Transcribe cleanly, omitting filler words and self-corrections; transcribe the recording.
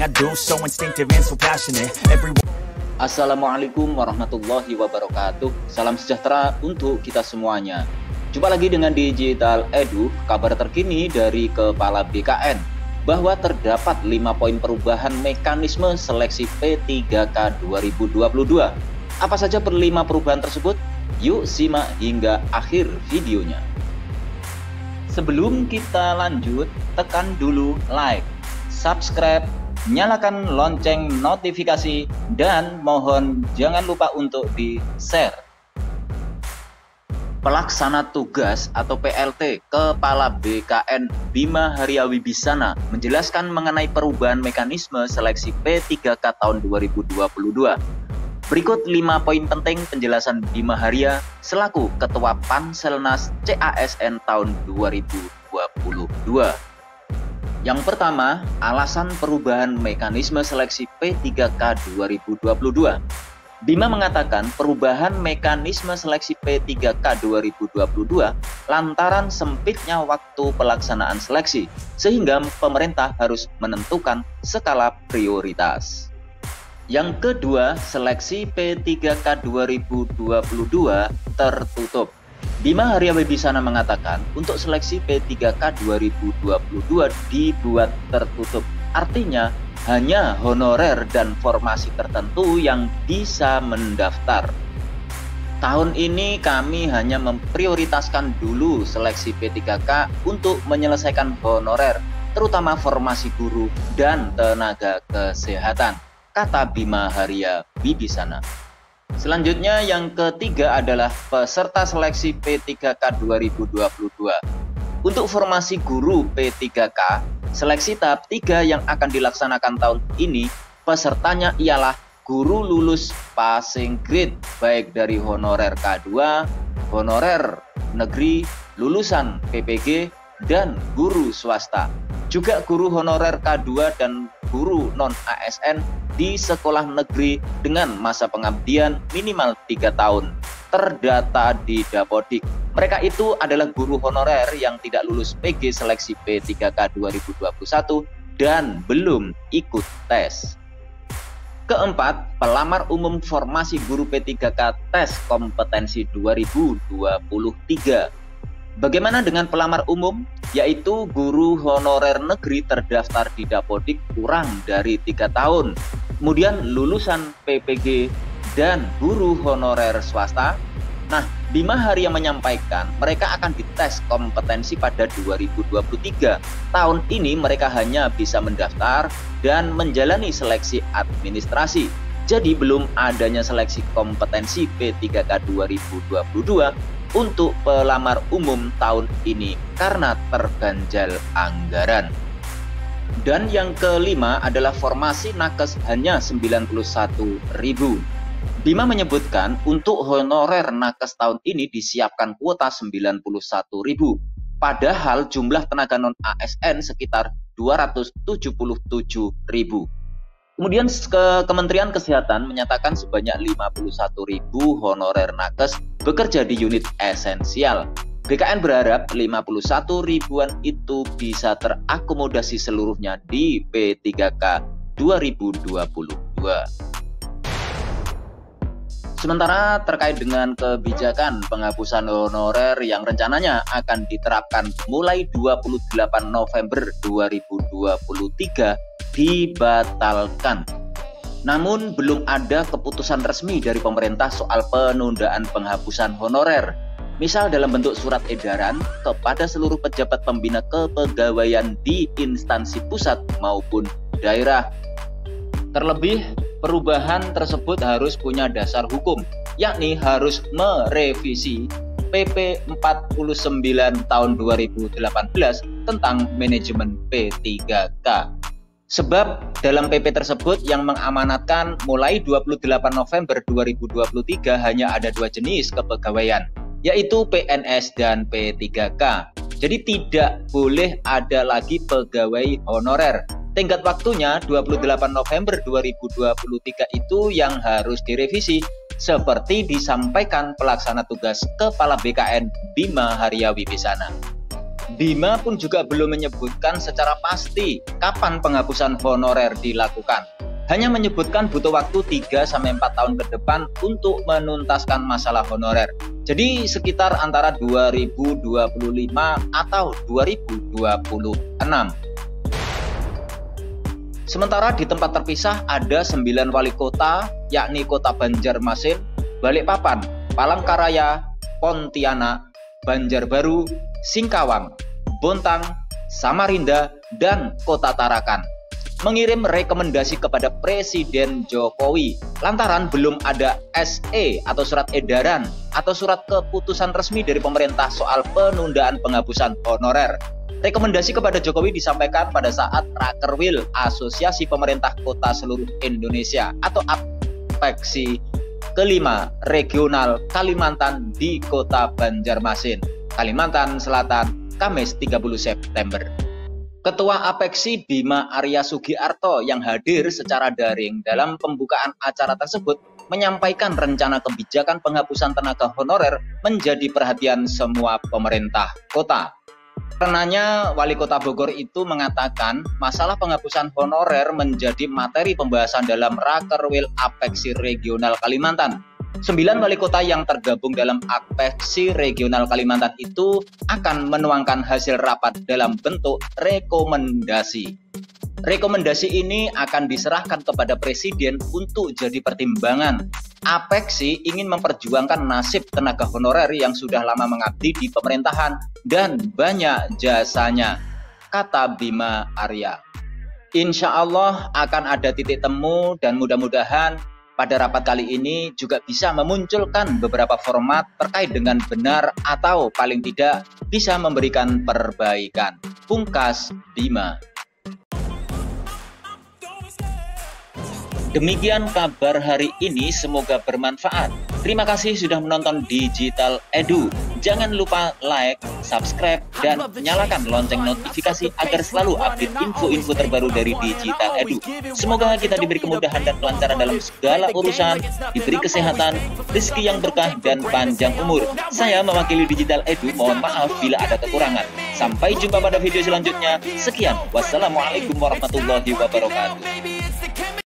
I do, so instinctive and so passionate. Assalamualaikum warahmatullahi wabarakatuh. Salam sejahtera untuk kita semuanya. Jumpa lagi dengan Digital Edu, kabar terkini dari Kepala BKN bahwa terdapat 5 poin perubahan mekanisme seleksi P3K 2022. Apa saja 5 perubahan tersebut? Yuk simak hingga akhir videonya. Sebelum kita lanjut, tekan dulu like, subscribe, nyalakan lonceng notifikasi, dan mohon jangan lupa untuk di-share. Pelaksana Tugas atau PLT Kepala BKN Bima Haria Wibisana menjelaskan mengenai perubahan mekanisme seleksi P3K tahun 2022. Berikut 5 poin penting penjelasan Bima Haria selaku Ketua Panselnas CASN tahun 2022. Yang pertama, alasan perubahan mekanisme seleksi P3K 2022. Bima mengatakan perubahan mekanisme seleksi P3K 2022 lantaran sempitnya waktu pelaksanaan seleksi, sehingga pemerintah harus menentukan skala prioritas. Yang kedua, seleksi P3K 2022 tertutup. Bima Haria Wibisana mengatakan untuk seleksi P3K 2022 dibuat tertutup. Artinya hanya honorer dan formasi tertentu yang bisa mendaftar. Tahun ini kami hanya memprioritaskan dulu seleksi P3K untuk menyelesaikan honorer, terutama formasi guru dan tenaga kesehatan, kata Bima Haria Wibisana. Selanjutnya yang ketiga adalah peserta seleksi P3K 2022. Untuk formasi guru P3K, seleksi tahap 3 yang akan dilaksanakan tahun ini, pesertanya ialah guru lulus passing grade baik dari honorer K2, honorer negeri, lulusan PPG, dan guru swasta. Juga guru honorer K2 dan guru non-ASN di sekolah negeri dengan masa pengabdian minimal 3 tahun terdata di Dapodik. Mereka itu adalah guru honorer yang tidak lulus PG seleksi P3K 2021 dan belum ikut tes. Keempat, pelamar umum formasi guru P3K tes kompetensi 2023. Bagaimana dengan pelamar umum? Yaitu guru honorer negeri terdaftar di Dapodik kurang dari 3 tahun. Kemudian lulusan PPG dan guru honorer swasta. Nah, Bima Haria menyampaikan mereka akan dites kompetensi pada 2023. Tahun ini mereka hanya bisa mendaftar dan menjalani seleksi administrasi. Jadi belum adanya seleksi kompetensi P3K 2022 untuk pelamar umum tahun ini karena terganjal anggaran. Dan yang kelima adalah formasi nakes hanya 91.000. Bima menyebutkan untuk honorer nakes tahun ini disiapkan kuota 91.000. Padahal jumlah tenaga non-ASN sekitar 277.000. Kemudian Kementerian Kesehatan menyatakan sebanyak 51.000 honorer nakes bekerja di unit esensial. BKN berharap 51 ribuan itu bisa terakomodasi seluruhnya di P3K 2022. Sementara terkait dengan kebijakan penghapusan honorer yang rencananya akan diterapkan mulai 28 November 2023 dibatalkan. Namun belum ada keputusan resmi dari pemerintah soal penundaan penghapusan honorer. Misal dalam bentuk surat edaran kepada seluruh pejabat pembina kepegawaian di instansi pusat maupun daerah. Terlebih, perubahan tersebut harus punya dasar hukum, yakni harus merevisi PP 49 tahun 2018 tentang manajemen P3K. Sebab dalam PP tersebut yang mengamanatkan mulai 28 November 2023 hanya ada 2 jenis kepegawaian, yaitu PNS dan P3K. Jadi tidak boleh ada lagi pegawai honorer. Tenggat waktunya 28 November 2023 itu yang harus direvisi seperti disampaikan pelaksana tugas Kepala BKN Bima Haria Wibisana. Bima pun juga belum menyebutkan secara pasti kapan penghapusan honorer dilakukan. Hanya menyebutkan butuh waktu 3-4 tahun ke depan untuk menuntaskan masalah honorer. Jadi sekitar antara 2025 atau 2026. Sementara di tempat terpisah ada 9 wali kota, yakni Kota Banjarmasin, Balikpapan, Palangkaraya, Pontianak, Banjarbaru, Singkawang, Bontang, Samarinda, dan Kota Tarakan mengirim rekomendasi kepada Presiden Jokowi lantaran belum ada SE atau surat edaran atau surat keputusan resmi dari pemerintah soal penundaan penghapusan honorer. Rekomendasi kepada Jokowi disampaikan pada saat Rakerwil Asosiasi Pemerintah Kota Seluruh Indonesia atau APEKSI kelima Regional Kalimantan di Kota Banjarmasin, Kalimantan Selatan, Kamis 30 September. Ketua APEKSI Bima Arya Sugiarto yang hadir secara daring dalam pembukaan acara tersebut menyampaikan rencana kebijakan penghapusan tenaga honorer menjadi perhatian semua pemerintah kota. Karenanya, Wali Kota Bogor itu mengatakan masalah penghapusan honorer menjadi materi pembahasan dalam Rakerwil APEKSI Regional Kalimantan. 9 wali kota yang tergabung dalam APEKSI Regional Kalimantan itu akan menuangkan hasil rapat dalam bentuk rekomendasi. Rekomendasi ini akan diserahkan kepada Presiden untuk jadi pertimbangan. APEKSI ingin memperjuangkan nasib tenaga honorer yang sudah lama mengabdi di pemerintahan dan banyak jasanya, kata Bima Arya. Insya Allah akan ada titik temu dan mudah-mudahan pada rapat kali ini juga bisa memunculkan beberapa format terkait dengan benar atau paling tidak bisa memberikan perbaikan. Pungkas Bima. Demikian kabar hari ini, semoga bermanfaat. Terima kasih sudah menonton Digital Edu. Jangan lupa like, subscribe, dan nyalakan lonceng notifikasi agar selalu update info-info terbaru dari Digital Edu. Semoga kita diberi kemudahan dan kelancaran dalam segala urusan, diberi kesehatan, rezeki yang berkah, dan panjang umur. Saya mewakili Digital Edu, mohon maaf bila ada kekurangan. Sampai jumpa pada video selanjutnya. Sekian, wassalamualaikum warahmatullahi wabarakatuh.